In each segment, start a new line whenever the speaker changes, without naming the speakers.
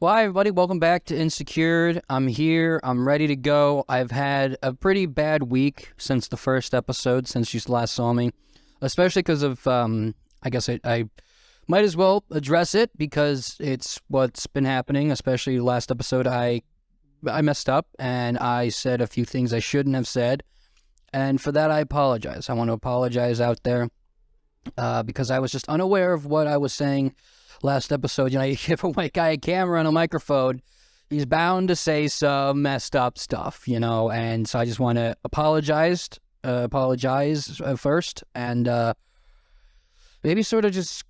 Well, hi, everybody. Welcome back to Insecured. I'm here. I'm ready to go. I've had a pretty bad week since the first episode, since you last saw me, especially because of, I guess I might as well address it because it's what's been happening, especially last episode. I messed up and I said a few things I shouldn't have said. And for that, I apologize. I want to apologize out there because I was just unaware of what I was saying last episode. You give a white guy a camera and a microphone, he's bound to say some messed up stuff, and so I just want to apologize first, and maybe sort of just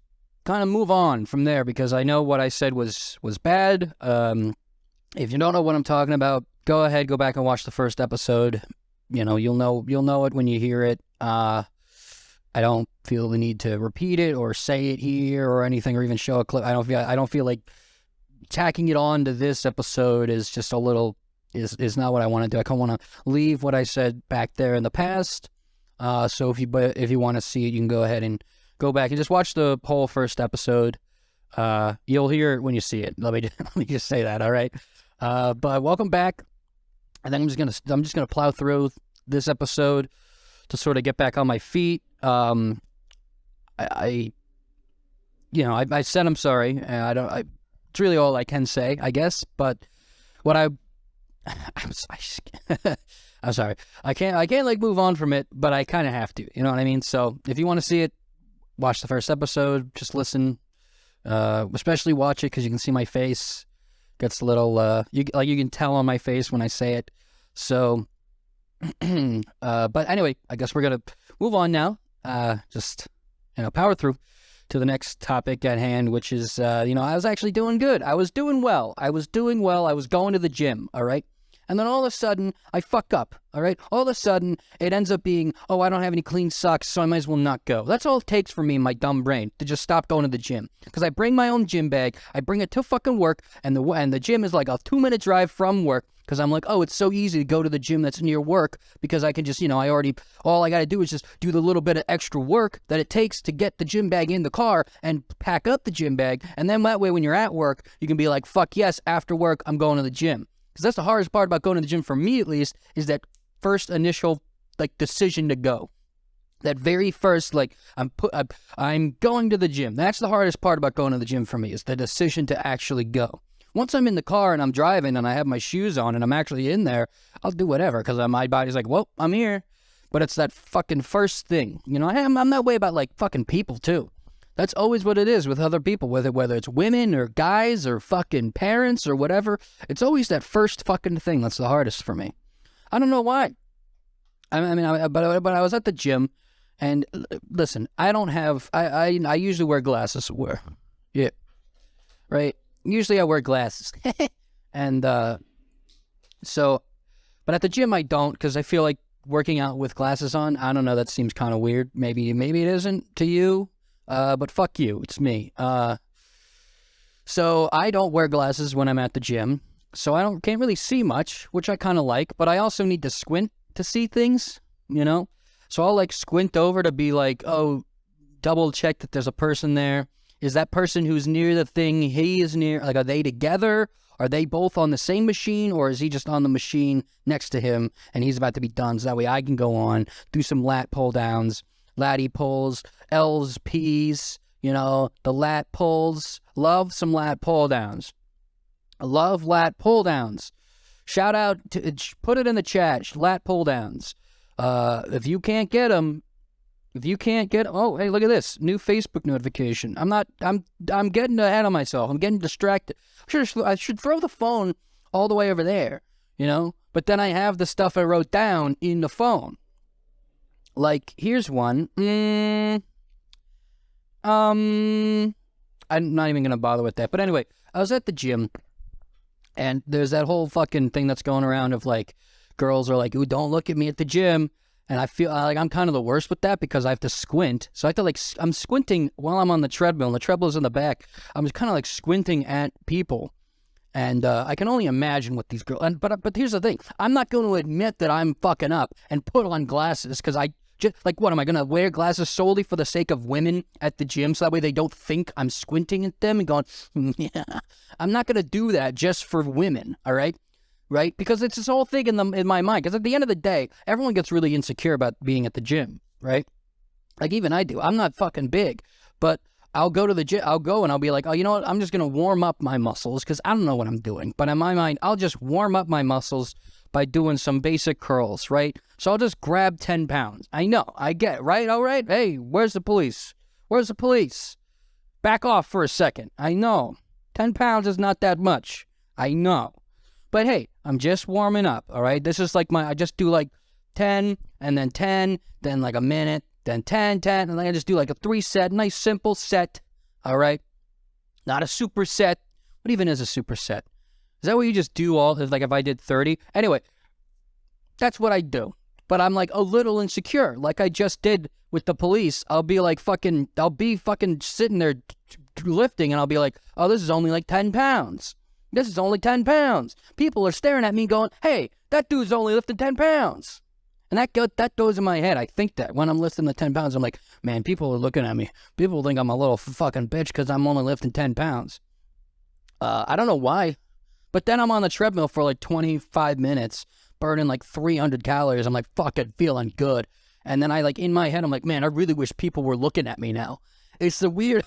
kind of move on from there, because I know what I said was bad. If you don't know what I'm talking about, go ahead, go back and watch the first episode. You'll know it when you hear it. I don't feel the need to repeat it or say it here or anything, or even show a clip. I don't feel like tacking it on to this episode is just is not what I want to do. I kind of want to leave what I said back there in the past. So if you want to see it, you can go ahead and go back and just watch the whole first episode. You'll hear it when you see it. Let me just say that. All right. But welcome back. And then I'm just gonna plow through this episode to sort of get back on my feet. I said I'm sorry, and it's really all I can say, I guess. But what I'm sorry. I can't like move on from it, but I kind of have to. You know what I mean? So if you want to see it, watch the first episode. Just listen, especially watch it because you can see my face gets a little. You can tell on my face when I say it. So, but anyway, I guess we're gonna move on now. Just power through to the next topic at hand, which is I was actually doing good. I was doing well. I was going to the gym. All right. And then all of a sudden, I fuck up, all right? All of a sudden, it ends up being, I don't have any clean socks, so I might as well not go. That's all it takes for me in my dumb brain to just stop going to the gym. Because I bring my own gym bag, I bring it to fucking work, and the gym is like a 2-minute drive from work, because I'm like, it's so easy to go to the gym that's near work, because I can just, all I got to do is just do the little bit of extra work that it takes to get the gym bag in the car and pack up the gym bag, and then that way when you're at work, you can be like, fuck yes, after work, I'm going to the gym. Because that's the hardest part about going to the gym, for me at least, is that first initial decision to go. That very first I'm going to the gym. That's the hardest part about going to the gym for me, is the decision to actually go. Once I'm in the car and I'm driving and I have my shoes on and I'm actually in there, I'll do whatever, because my body's like, well, I'm here. But it's that fucking first thing. I'm that way about fucking people too. That's always what it is with other people, whether it's women or guys or fucking parents or whatever. It's always that first fucking thing that's the hardest for me. I don't know why. But I was at the gym, and listen, I don't have. I usually wear glasses. Yeah, right. Usually I wear glasses, and so, but at the gym I don't, because I feel like working out with glasses on. I don't know. That seems kind of weird. Maybe it isn't to you. But fuck you, it's me. So I don't wear glasses when I'm at the gym, so can't really see much, which I kind of like, but I also need to squint to see things, So I'll squint over to be double check that there's a person there. Is that person who's near the thing he is near, are they together? Are they both on the same machine, or is he just on the machine next to him and he's about to be done, so that way I can go on, do some lat pull downs. Laddie pulls, L's, P's, the lat pulls. Love some lat pull downs. I love lat pull downs. Shout out to, put it in the chat, lat pull downs. If you can't get them, oh, hey, look at this, new Facebook notification. I'm getting ahead of myself. I'm getting distracted. I should throw the phone all the way over there, but then I have the stuff I wrote down in the phone. Here's one. I'm not even going to bother with that. But anyway, I was at the gym, and there's that whole fucking thing that's going around of, girls are like, ooh, don't look at me at the gym. And I feel I'm kind of the worst with that, because I have to squint. So I have to, I'm squinting while I'm on the treadmill, and the treadmill's in the back. I'm just kind of, squinting at people. And I can only imagine what these girls... But here's the thing. I'm not going to admit that I'm fucking up and put on glasses, because I Just, like, what, am I going to wear glasses solely for the sake of women at the gym so that way they don't think I'm squinting at them and going, yeah. I'm not going to do that just for women, all right? Right? Because it's this whole thing in my mind. Because at the end of the day, everyone gets really insecure about being at the gym, right? Like, even I do. I'm not fucking big, but I'll go to the gym. I'll go and I'll be like, oh, you know what? I'm just going to warm up my muscles because I don't know what I'm doing. But in my mind, I'll just warm up my muscles by doing some basic curls, right? So I'll just grab 10 pounds. I know. I get it, right? All right. Hey, where's the police? Where's the police? Back off for a second. I know. 10 pounds is not that much. I know. But hey, I'm just warming up, all right? This is like I just do like 10, and then 10, then like a minute, then 10, 10, and then I just do like a 3-set, nice simple set, all right? Not a superset. What even is a superset? Is that what you just do like if I did 30? Anyway, that's what I do. But I'm like a little insecure, like I just did with the police. I'll be fucking sitting there lifting, and I'll be like, oh, this is only like 10 pounds. This is only 10 pounds. People are staring at me going, hey, that dude's only lifting 10 pounds. And that goes in my head. I think that when I'm lifting the 10 pounds, I'm like, man, people are looking at me. People think I'm a little fucking bitch because I'm only lifting 10 pounds. I don't know why. But then I'm on the treadmill for like 25 minutes, burning like 300 calories. I'm like, fucking feeling good. And then in my head, I'm like, man, I really wish people were looking at me now. It's the weird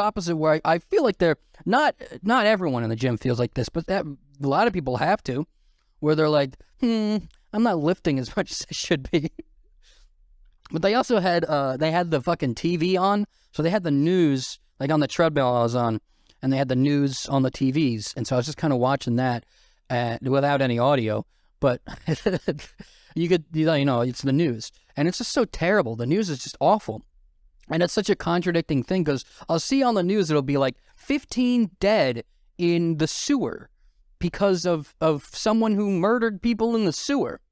opposite where I feel like they're not everyone in the gym feels like this, but a lot of people have to, where they're like, I'm not lifting as much as I should be. But they also had the fucking TV on, so they had the news like on the treadmill I was on, and they had the news on the TVs, and so I was just kind of watching that without any audio, but it's the news, and it's just so terrible. The news is just awful. And it's such a contradicting thing because I'll see on the news it'll be like 15 dead in the sewer because of someone who murdered people in the sewer.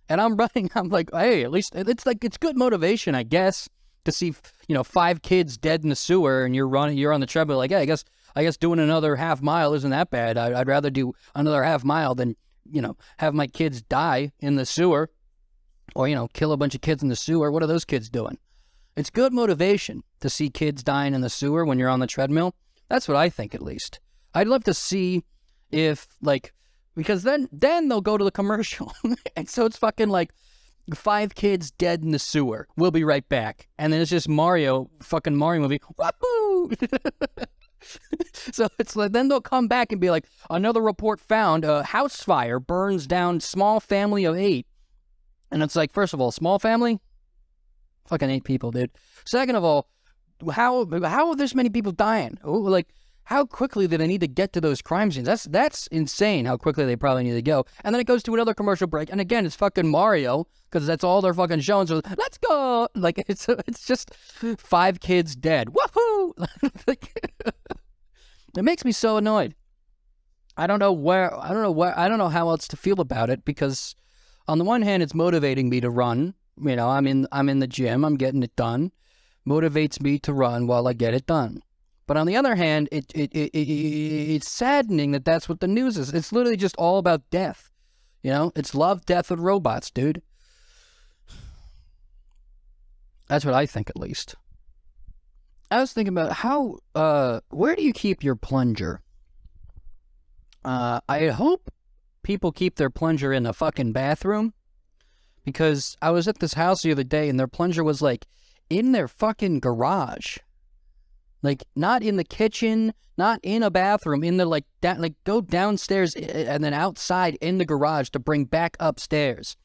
And I'm like, hey, at least it's good motivation, I guess, to see 5 kids dead in the sewer, and you're on the treadmill like, hey, I guess doing another half mile isn't that bad. I'd rather do another half mile than have my kids die in the sewer, or kill a bunch of kids in the sewer. What are those kids doing? It's good motivation to see kids dying in the sewer when you're on the treadmill. That's what I think, at least. I'd love to see if, because then they'll go to the commercial. And so it's fucking like 5 kids dead in the sewer. We'll be right back. And then it's just fucking Mario movie. Wahoo! So it's like, then they'll come back and be like, another report found a house fire burns down small family of 8. And it's like, first of all, small family? Fucking 8 people, dude. Second of all, how are this many people dying? How quickly do they need to get to those crime scenes? That's insane how quickly they probably need to go. And then it goes to another commercial break. And again, it's fucking Mario, because that's all they're fucking showing. So let's go. It's just 5 kids dead. Woohoo! It makes me so annoyed. I don't know how else to feel about it, because on the one hand, it's motivating me to run. I'm in the gym, I'm getting it done. Motivates me to run while I get it done. But on the other hand, it's saddening that that's what the news is. It's literally just all about death. It's love, death, and robots, dude. That's what I think, at least. I was thinking about where do you keep your plunger? I hope people keep their plunger in the fucking bathroom. Because I was at this house the other day, and their plunger was, in their fucking garage. Not in the kitchen, not in a bathroom, in the, go downstairs and then outside in the garage to bring back upstairs.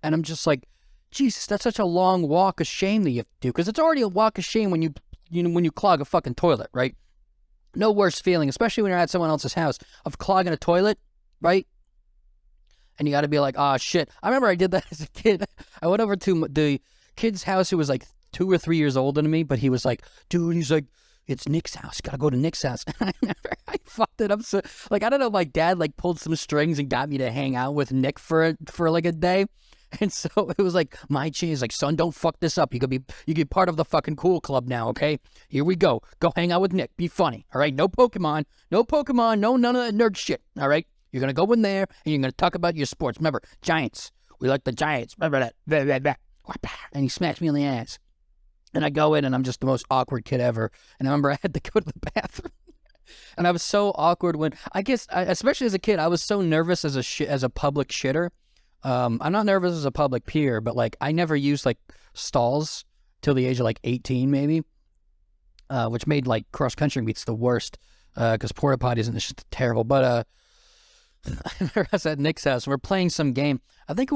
And I'm just like, Jesus, that's such a long walk of shame that you have to do. Because it's already a walk of shame when you clog a fucking toilet, right? No worse feeling, especially when you're at someone else's house, of clogging a toilet, right? And you got to be like, oh, shit. I remember I did that as a kid. I went over to the kid's house who was 2 or 3 years older than me, but he was like, dude, he's like, it's Nick's house. Got to go to Nick's house. And I remember I fucked it up. So, I don't know, my dad, pulled some strings and got me to hang out with Nick for a day. And so it was my chance. Son, don't fuck this up. You get part of the fucking cool club now, okay? Here we go. Go hang out with Nick. Be funny, all right? No Pokemon. No none of that nerd shit, all right? You're going to go in there, and you're going to talk about your sports. Remember, Giants. We like the Giants. Blah, blah, blah, blah, blah. And he smacked me on the ass. And I go in, and I'm just the most awkward kid ever. And I remember I had to go to the bathroom. And I was so awkward when, especially as a kid, I was so nervous as a public shitter. I'm not nervous as a public peer, but like I never used like stalls till the age of like 18 maybe, which made like cross country meets the worst because porta potties and it's just terrible. But I remember I was at Nick's house and we're playing some game. I think it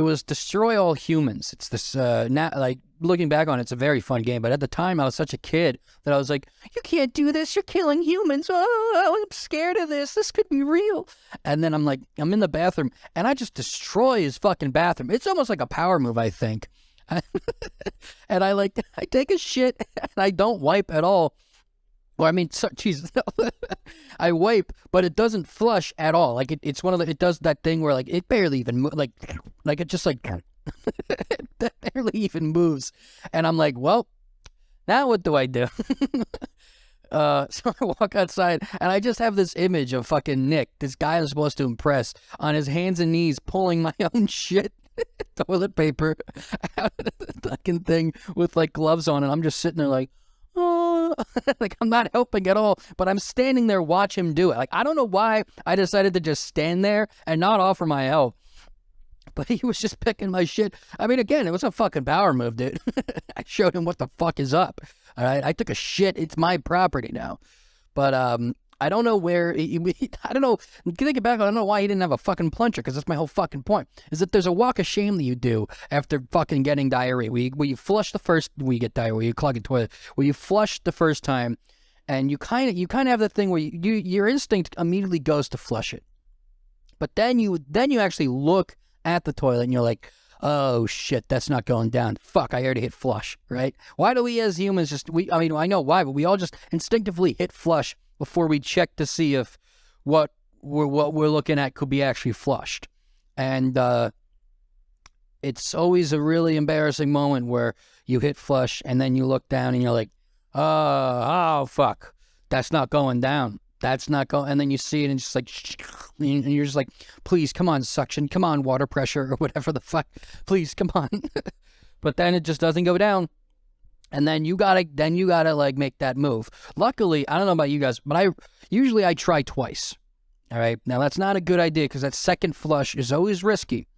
was Destroy All Humans. It's this like looking back on it, it's a very fun game. But at the time, I was such a kid that I was like, "You can't do this. You're killing humans. Oh, I'm scared of this. This could be real." And then I'm in the bathroom, and I just destroy his fucking bathroom. It's almost like a power move, I think. And I take a shit, and I don't wipe at all. Well, I mean, Jesus, I wipe, but it doesn't flush at all. Like it's one of it does that thing where like it barely even like it just like it barely even moves, and I'm like, well, now what do I do? So I walk outside, and I just have this image of fucking Nick, this guy I'm supposed to impress, on his hands and knees pulling my own shit. Toilet paper out of the fucking thing with like gloves on, and I'm just sitting there like, oh, like I'm not helping at all, but I'm standing there watch him do it. Like I don't know why I decided to just stand there and not offer my help, but he was just picking my shit. I mean, again, it was a fucking power move, dude. I showed him what the fuck is up. All right, I took a shit. It's my property now, but I don't know where, I don't know, thinking back, I don't know why he didn't have a fucking plunger, because that's my whole fucking point, is that there's a walk of shame that you do after fucking getting diarrhea, where you flush the first, where you get diarrhea, where you clog the toilet, where you flush the first time, and you kind of have the thing where your instinct immediately goes to flush it. But then you actually look at the toilet, and you're like, oh shit, that's not going down. Fuck, I already hit flush, right? Why do we as humans I know why, but we all just instinctively hit flush before we check to see if what we're looking at could be actually flushed. And it's always a really embarrassing moment where you hit flush and then you look down and you're like, oh fuck, that's not going down. That's not going. And then you see it and just like, and you're just like, please, come on, suction, come on, water pressure or whatever the fuck, please, come on. But then it just doesn't go down. And then you gotta like make that move. Luckily, I don't know about you guys, but I usually try twice. All right. Now that's not a good idea because that second flush is always risky.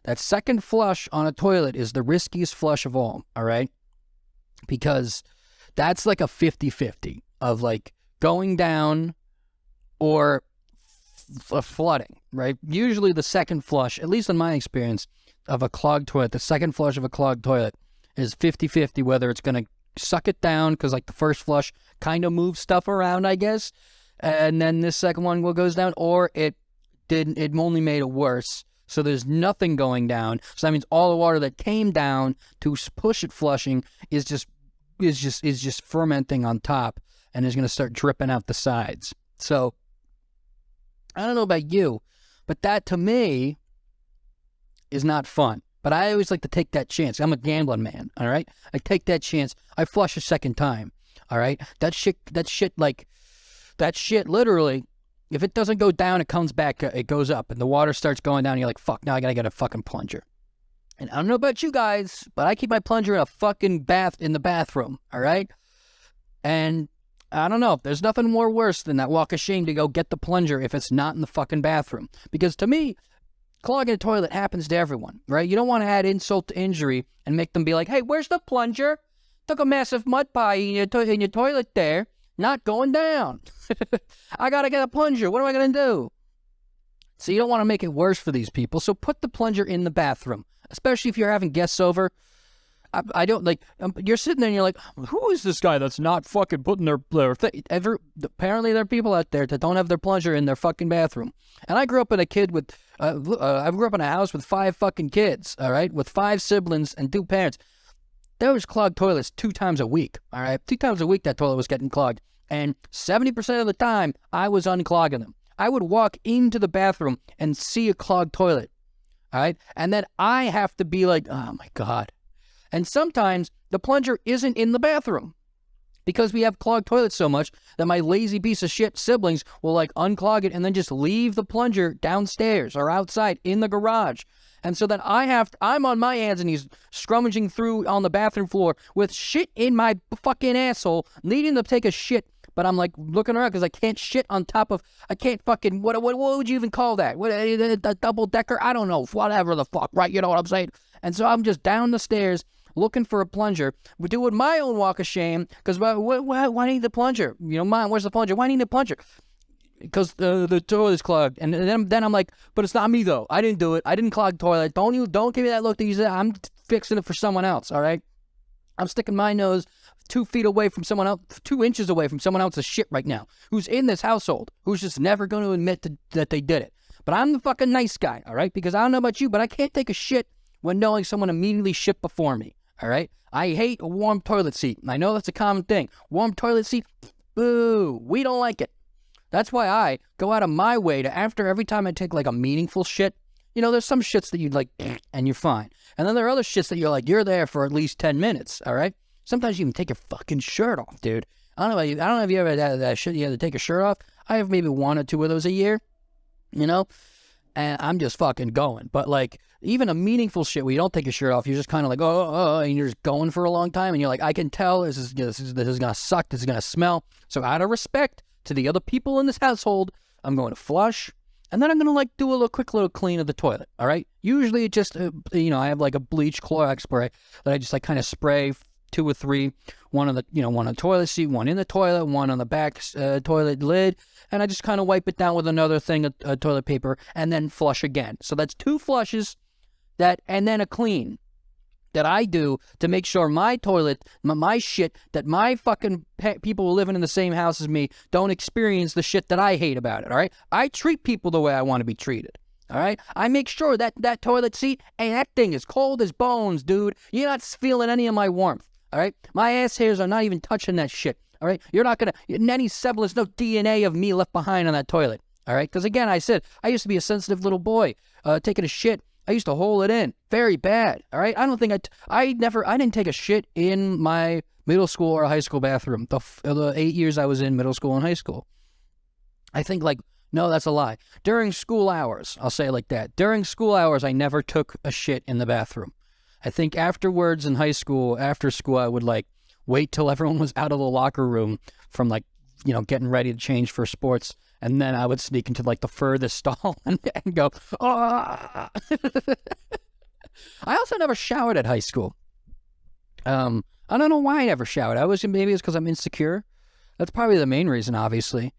That second flush on a toilet is the riskiest flush of all. All right. Because that's like a 50-50 of like going down or flooding, right? Usually the second flush, at least in my experience of a clogged toilet, the second flush of a clogged toilet is 50-50 whether it's going to suck it down because like the first flush kind of moves stuff around, I guess, and then this second one goes down, or it only made it worse, so there's nothing going down, so that means all the water that came down to push it flushing is just fermenting on top and is going to start dripping out the sides. So I don't know about you, but that to me is not fun. But I always like to take that chance. I'm a gambling man, all right? I take that chance. I flush a second time, all right? That shit, literally, if it doesn't go down, it comes back, it goes up, and the water starts going down, and you're like, fuck, now I gotta get a fucking plunger. And I don't know about you guys, but I keep my plunger in a fucking in the bathroom, all right? And I don't know, there's nothing more worse than that walk of shame to go get the plunger if it's not in the fucking bathroom. Because to me, clogging a toilet happens to everyone, right? You don't want to add insult to injury and make them be like, hey, where's the plunger? Took a massive mud pie in your toilet there. Not going down. I got to get a plunger. What am I going to do? So you don't want to make it worse for these people. So put the plunger in the bathroom, especially if you're having guests over. I don't like, you're sitting there and you're like, who is this guy that's not fucking putting their thing? Apparently there are people out there that don't have their plunger in their fucking bathroom. And I grew up in a I grew up in a house with 5 fucking kids, all right, with 5 siblings and 2 parents. There was clogged toilets 2 times a week, all right? 2 times a week that toilet was getting clogged. And 70% of the time, I was unclogging them. I would walk into the bathroom and see a clogged toilet, all right? And then I have to be like, oh my God. And sometimes the plunger isn't in the bathroom. Because we have clogged toilets so much that my lazy piece of shit siblings will like unclog it and then just leave the plunger downstairs or outside in the garage. And so then I'm on my hands and knees scrummaging through on the bathroom floor with shit in my fucking asshole, needing to take a shit. But I'm like looking around because I can't shit on top of, I can't fucking, what would you even call that? What, a double decker? I don't know, whatever the fuck, right? You know what I'm saying? And so I'm just down the stairs looking for a plunger. We're doing my own walk of shame because why need the plunger? You know, Mom, where's the plunger? Why need the plunger? Because the toilet's clogged. And then I'm like, but it's not me though. I didn't do it. I didn't clog the toilet. Don't give me that look that you said. I'm fixing it for someone else, all right? I'm sticking my nose 2 feet away from someone else, 2 inches away from someone else's shit right now, who's in this household, who's just never going to admit that they did it. But I'm the fucking nice guy, all right? Because I don't know about you, but I can't take a shit when knowing someone immediately shit before me, all right? I hate a warm toilet seat. I know that's a common thing. Warm toilet seat, boo, we don't like it. That's why I go out of my way to, after every time I take like a meaningful shit, you know, there's some shits that you like, and you're fine. And then there are other shits that you're like, you're there for at least 10 minutes, all right? Sometimes you even take your fucking shirt off, dude. I don't know if you ever had that shit you had to take a shirt off. I have maybe 1 or 2 of those a year, you know? And I'm just fucking going. But like, even a meaningful shit where you don't take your shirt off, you're just kind of like, and you're just going for a long time. And you're like, I can tell this is going to suck. This is going to smell. So out of respect to the other people in this household, I'm going to flush. And then I'm going to like do a quick little clean of the toilet. All right. Usually it just, you know, I have like a bleach Clorox spray that I just like kind of spray 2 or 3, one on the toilet seat, one in the toilet, one on the back toilet lid, and I just kind of wipe it down with another thing of toilet paper, and then flush again. So that's 2 flushes, and then a clean that I do to make sure my toilet, my shit, that my fucking people living in the same house as me don't experience the shit that I hate about it. All right, I treat people the way I want to be treated. All right, I make sure that toilet seat, and that thing is cold as bones, dude. You're not feeling any of my warmth. All right, my ass hairs are not even touching that shit. All right, you're not gonna any semblance, no DNA of me left behind on that toilet. All right, because again, I said I used to be a sensitive little boy, taking a shit. I used to hold it in very bad. All right, I don't think I didn't take a shit in my middle school or high school bathroom. The 8 years I was in middle school and high school. I think no, that's a lie. During school hours, I'll say it like that. During school hours, I never took a shit in the bathroom. I think afterwards in high school, after school, I would like wait till everyone was out of the locker room from like, you know, getting ready to change for sports. And then I would sneak into like the furthest stall and go, ah. I also never showered at high school. I don't know why I never showered. Maybe it's because I'm insecure. That's probably the main reason, obviously.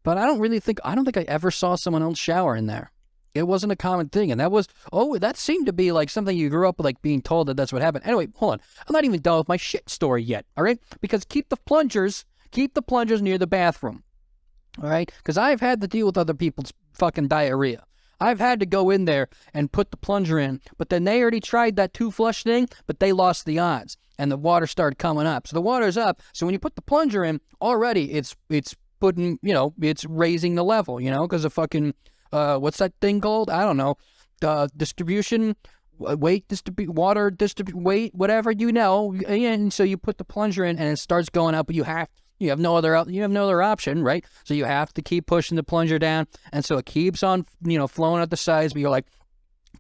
But I don't think I ever saw someone else shower in there. It wasn't a common thing, and that seemed to be like something you grew up with, like being told that that's what happened. Anyway, hold on. I'm not even done with my shit story yet, all right? Because keep the plungers near the bathroom, all right? Because I've had to deal with other people's fucking diarrhea. I've had to go in there and put the plunger in, but then they already tried that 2-flush thing, but they lost the odds, and the water started coming up. So the water's up, so when you put the plunger in, already it's putting, you know, it's raising the level, you know, because of fucking... what's that thing called? I don't know. Distribution, weight, water, weight, whatever, you know. And so you put the plunger in and it starts going up, but you have no other option, right? So you have to keep pushing the plunger down. And so it keeps on, you know, flowing at the sides, but you're like,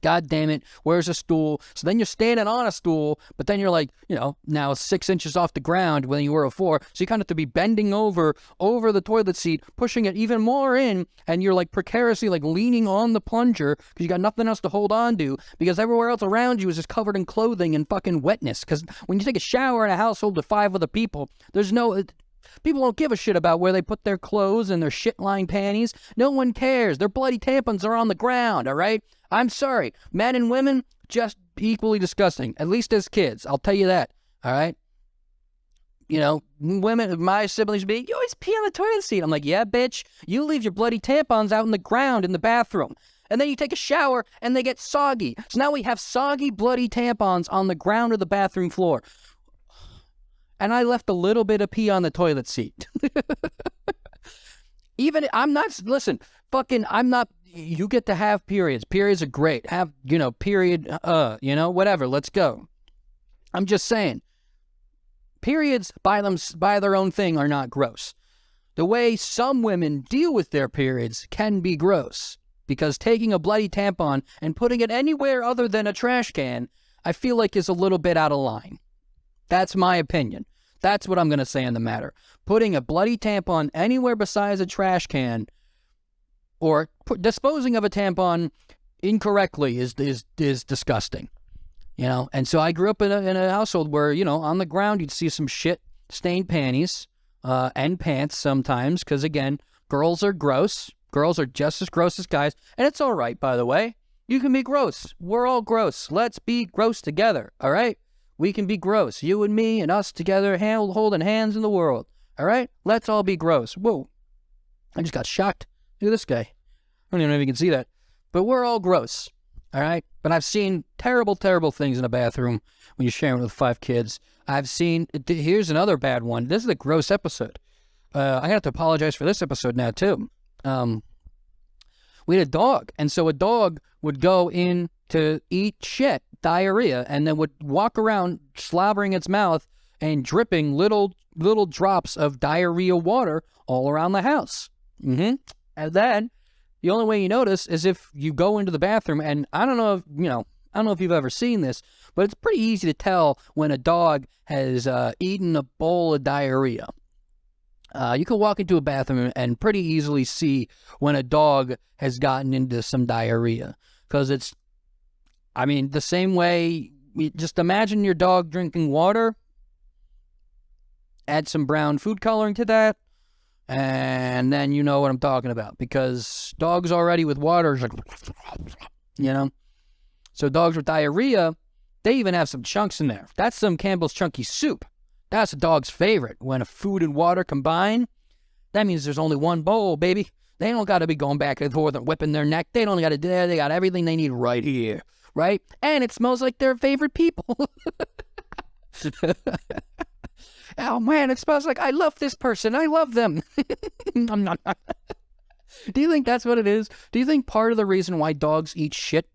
God damn it, where's a stool? So then you're standing on a stool, but then you're like, you know, now 6 inches off the ground when you were before. So you kind of have to be bending over the toilet seat, pushing it even more in, and you're like precariously like leaning on the plunger because you got nothing else to hold on to because everywhere else around you is just covered in clothing and fucking wetness. Because when you take a shower in a household with 5 other people, people don't give a shit about where they put their clothes and their shit-lined panties. No one cares. Their bloody tampons are on the ground, all right? I'm sorry. Men and women, just equally disgusting. At least as kids. I'll tell you that, all right? You know, women, my siblings be, you always pee on the toilet seat. I'm like, yeah, bitch. You leave your bloody tampons out in the ground in the bathroom. And then you take a shower and they get soggy. So now we have soggy, bloody tampons on the ground of the bathroom floor. And I left a little bit of pee on the toilet seat. You get to have periods. Periods are great. Have, you know, period, whatever, let's go. I'm just saying, periods by their own thing are not gross. The way some women deal with their periods can be gross, because taking a bloody tampon and putting it anywhere other than a trash can, I feel like is a little bit out of line. That's my opinion. That's what I'm going to say on the matter. Putting a bloody tampon anywhere besides a trash can, or disposing of a tampon incorrectly is disgusting. You know, and so I grew up in a household where, you know, on the ground you'd see some shit-stained panties and pants sometimes, because, again, girls are gross. Girls are just as gross as guys, and it's all right, by the way. You can be gross. We're all gross. Let's be gross together, all right? We can be gross. You and me and us together, holding hands in the world, all right? Let's all be gross. Whoa. I just got shocked. Look at this guy. I don't even know if you can see that. But we're all gross, all right? But I've seen terrible, terrible things in a bathroom when you're sharing with 5 kids. I've seen, here's another bad one. This is a gross episode. I have to apologize for this episode now, too. We had a dog, and so a dog would go in to eat shit, diarrhea, and then would walk around slobbering its mouth and dripping little drops of diarrhea water all around the house. And then the only way you notice is if you go into the bathroom, and I don't know if you've ever seen this, but it's pretty easy to tell when a dog has eaten a bowl of diarrhea. You can walk into a bathroom and pretty easily see when a dog has gotten into some diarrhea. Because it's, I mean, the same way, just imagine your dog drinking water, add some brown food coloring to that, and then you know what I'm talking about. Because dogs already with water is like, you know? So dogs with diarrhea, they even have some chunks in there. That's some Campbell's Chunky Soup. That's a dog's favorite. When a food and water combine, that means there's only one bowl, baby. They don't got to be going back and forth and whipping their neck. They don't got to do that. They got everything they need right here, right? And it smells like their favorite people. Oh, man, it smells like I love this person. I love them. I'm not. Do you think that's what it is? Do you think part of the reason why dogs eat shit?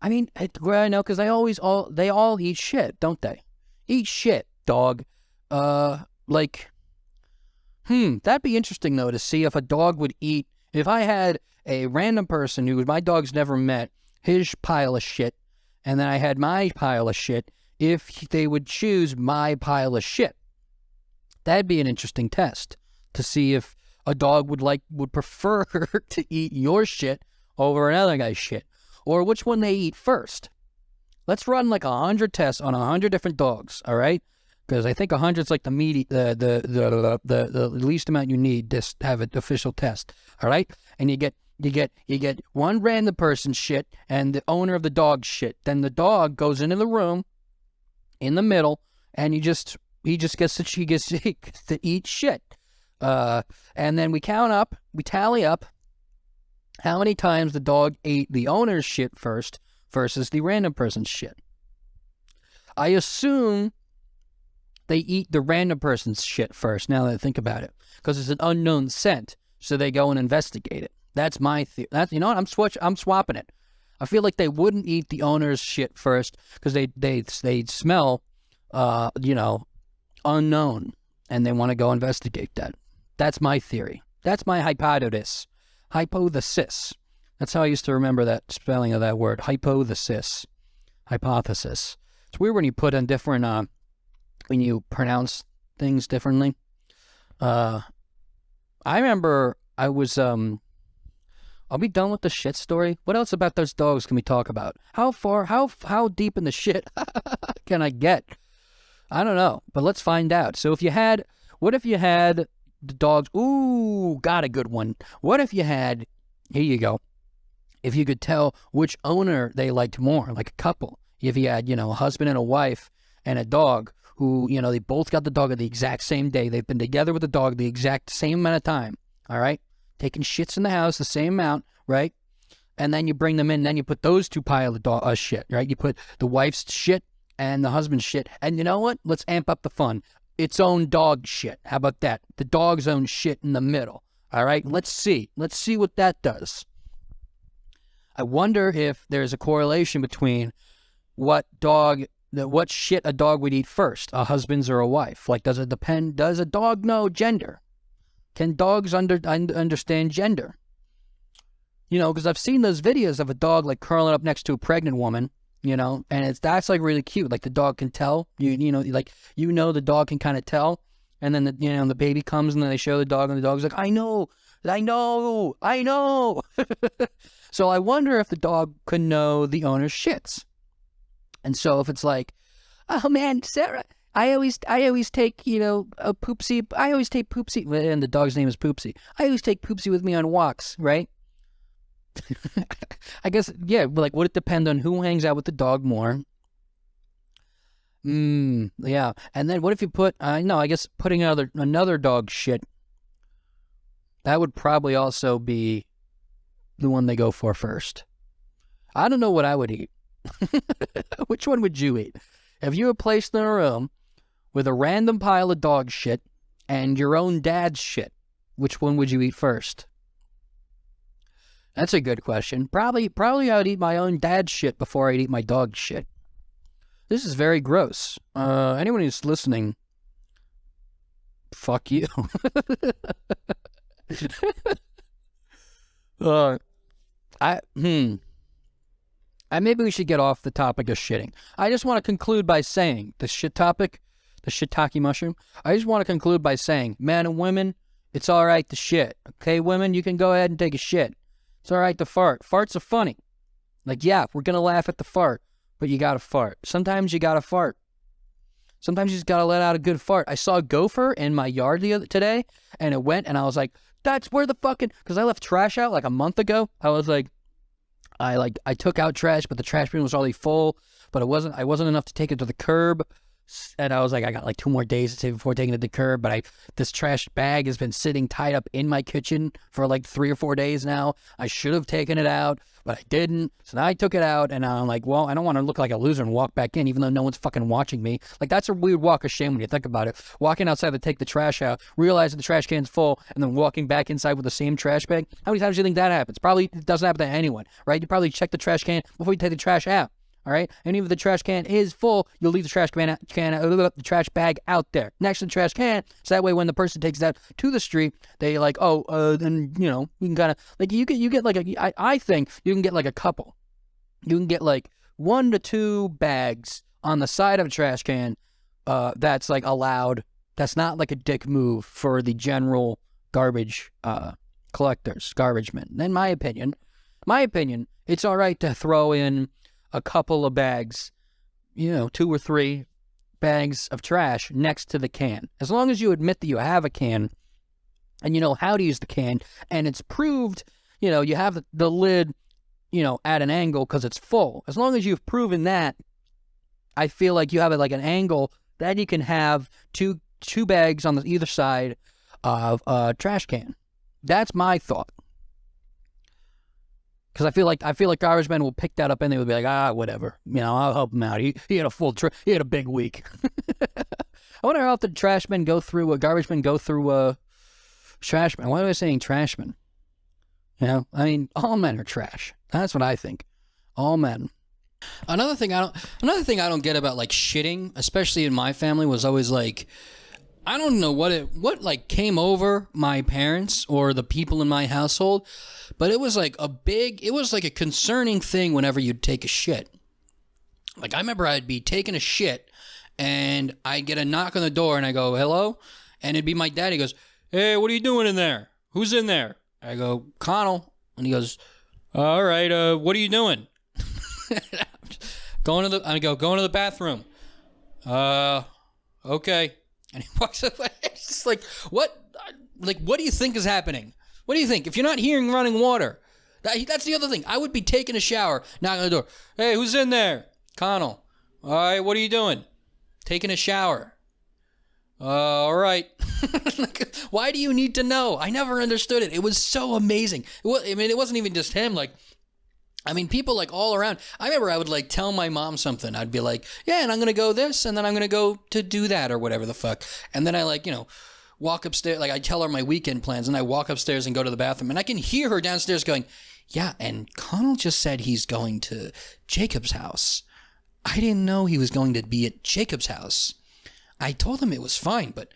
I mean, I know, because they all eat shit, don't they? Eat shit, dog. That'd be interesting, though, to see if a dog would eat. If I had a random person who my dog's never met, his pile of shit, and then I had my pile of shit, if they would choose my pile of shit. That'd be an interesting test to see if a dog would prefer to eat your shit over another guy's shit, or which one they eat first. Let's run like 100 tests on 100 different dogs, all right? Because I think 100 is like the least amount you need to have an official test, all right? And you get one random person's shit and the owner of the dog's shit. Then the dog goes into the room in the middle, and he just gets to eat shit. And then we tally up how many times the dog ate the owner's shit first versus the random person's shit. I assume they eat the random person's shit first, now that I think about it, because it's an unknown scent, so they go and investigate it. That's my theory. You know what? I'm swapping it. I feel like they wouldn't eat the owner's shit first because they smell, unknown, and they want to go investigate that. That's my theory. That's my hypothesis. Hypothesis. That's how I used to remember that spelling of that word. Hypothesis. Hypothesis. It's weird when you put in different, when you pronounce things differently. I remember I was, are we done with the shit story? What else about those dogs can we talk about? How deep in the shit can I get? I don't know, but let's find out. So what if you had the dogs? Ooh, got a good one. What if you had, here you go. If you could tell which owner they liked more, like a couple. If you had, a husband and a wife and a dog who, they both got the dog at the exact same day. They've been together with the dog the exact same amount of time. All right? Taking shits in the house the same amount, right? And then you bring them in, then you put those two piles of shit, right? You put the wife's shit and the husband's shit. And you know what? Let's amp up the fun. Its own dog shit. How about that? The dog's own shit in the middle. All right? Let's see. Let's see what that does. I wonder if there's a correlation between what dog what shit a dog would eat first, a husband's or a wife. Like, does it depend? Does a dog know gender? Can dogs understand gender? You know, because I've seen those videos of a dog like curling up next to a pregnant woman, you know, and that's like really cute. Like the dog can tell, you know, like, you know, the dog can kind of tell. And then, the baby comes and then they show the dog and the dog's like, I know. So I wonder if the dog could know the owner's shits. And so if it's like, oh man, Sarah, I always take, you know, a Poopsie. I always take Poopsie, and the dog's name is Poopsie. I always take Poopsie with me on walks, right? I guess, yeah, but like, would it depend on who hangs out with the dog more? Yeah. And then what if you put, no, I guess putting another dog shit, that would probably also be the one they go for first. I don't know what I would eat. Which one would you eat? If you were placed in a room with a random pile of dog shit and your own dad's shit, which one would you eat first? That's a good question. Probably I would eat my own dad's shit before I'd eat my dog's shit. This is very gross. Anyone who's listening, fuck you. Maybe we should get off the topic of shitting. I just want to conclude by saying, the shit topic, the shiitake mushroom, I just want to conclude by saying, men and women, it's all right to shit. Okay, women, you can go ahead and take a shit. It's all right to fart. Farts are funny. Like, yeah, we're going to laugh at the fart, but you got to fart. Sometimes you got to fart. Sometimes you just got to let out a good fart. I saw a gopher in my yard today, and it went, and I was like, that's where the fucking, because I left trash out like a month ago. I was like, I took out trash, but the trash bin was already full, but I wasn't enough to take it to the curb. And I was like, I got like 2 more days to take before taking it to the curb, but this trash bag has been sitting tied up in my kitchen for like 3 or 4 days now. I should have taken it out, but I didn't. So now I took it out, and I'm like, well, I don't want to look like a loser and walk back in, even though no one's fucking watching me. Like, that's a weird walk of shame when you think about it. Walking outside to take the trash out, realizing the trash can's full, and then walking back inside with the same trash bag. How many times do you think that happens? Probably it doesn't happen to anyone, right? You probably check the trash can before you take the trash out. All right, and even if the trash can is full, you'll leave the trash the trash bag out there next to the trash can, so that way when the person takes that to the street, they like, then you know, you can kind of like you get like I think you can get like a couple, you can get like 1 to 2 bags on the side of a trash can, that's like allowed. That's not like a dick move for the general garbage collectors, garbage men. In my opinion, it's all right to throw in a couple of bags, you know, 2 or 3 bags of trash next to the can. As long as you admit that you have a can and you know how to use the can, and it's proved, you know, you have the lid, you know, at an angle because it's full. As long as you've proven that, I feel like you have it like an angle that you can have two bags on either side of a trash can. That's my thought. Because I feel like garbage men will pick that up and they would be like, whatever. You know, I'll help him out. He had he had a big week. I wonder how often garbage men go through trash men. Why am I saying trash men? You know, I mean, all men are trash. That's what I think. All men. Another thing I don't get about like shitting, especially in my family, was always like, I don't know what like came over my parents or the people in my household, but it was like a concerning thing whenever you'd take a shit. Like, I remember I'd be taking a shit and I'd get a knock on the door and I go, hello? And it'd be my dad. He goes, hey, what are you doing in there? Who's in there? I go, Conall. And he goes, all right, what are you doing? Going to the bathroom. Okay. And he walks away. It's just like, what do you think is happening? What do you think? If you're not hearing running water, that's the other thing. I would be taking a shower, knocking on the door. Hey, who's in there? Conall. All right, what are you doing? Taking a shower. All right. Like, why do you need to know? I never understood it. It was so amazing. It wasn't even just him. Like, people like all around. I remember I would like tell my mom something. I'd be like, yeah, and I'm going to go this, and then I'm going to go to do that or whatever the fuck. And then I like, you know, walk upstairs. Like, I tell her my weekend plans, and I walk upstairs and go to the bathroom. And I can hear her downstairs going, yeah, and Conall just said he's going to Jacob's house. I didn't know he was going to be at Jacob's house. I told him it was fine, but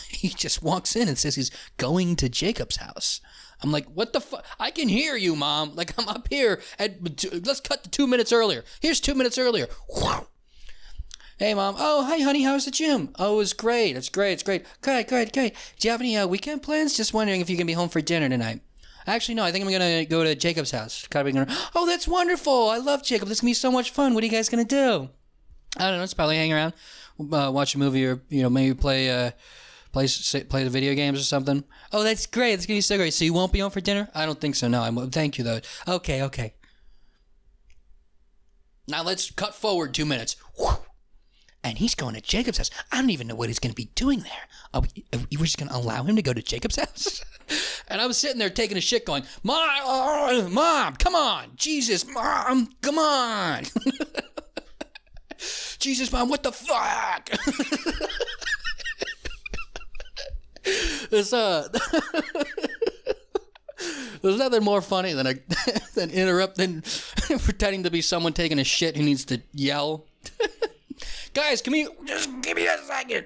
he just walks in and says he's going to Jacob's house. I'm like, what the fuck? I can hear you, Mom. Like, I'm up here. Let's cut to 2 minutes earlier. Here's 2 minutes earlier. Hey, Mom. Oh, hi, honey. How was the gym? Oh, it was great. It's great. Great. Do you have any weekend plans? Just wondering if you can be home for dinner tonight. Actually, no. I think I'm going to go to Jacob's house. Oh, that's wonderful. I love Jacob. This is going to be so much fun. What are you guys going to do? I don't know. It's probably hang around, watch a movie, or, maybe play the video games or something. Oh, that's great. It's going to be so great. So you won't be home for dinner? I don't think so. No, thank you, though. Okay. Now let's cut forward 2 minutes. And he's going to Jacob's house. I don't even know what he's going to be doing there. We're just going to allow him to go to Jacob's house? And I was sitting there taking a shit going, Mom, come on. Jesus, Mom, come on. Jesus, Mom, what the fuck? There's nothing more funny than interrupting, pretending to be someone taking a shit who needs to yell. Guys, just give me a second.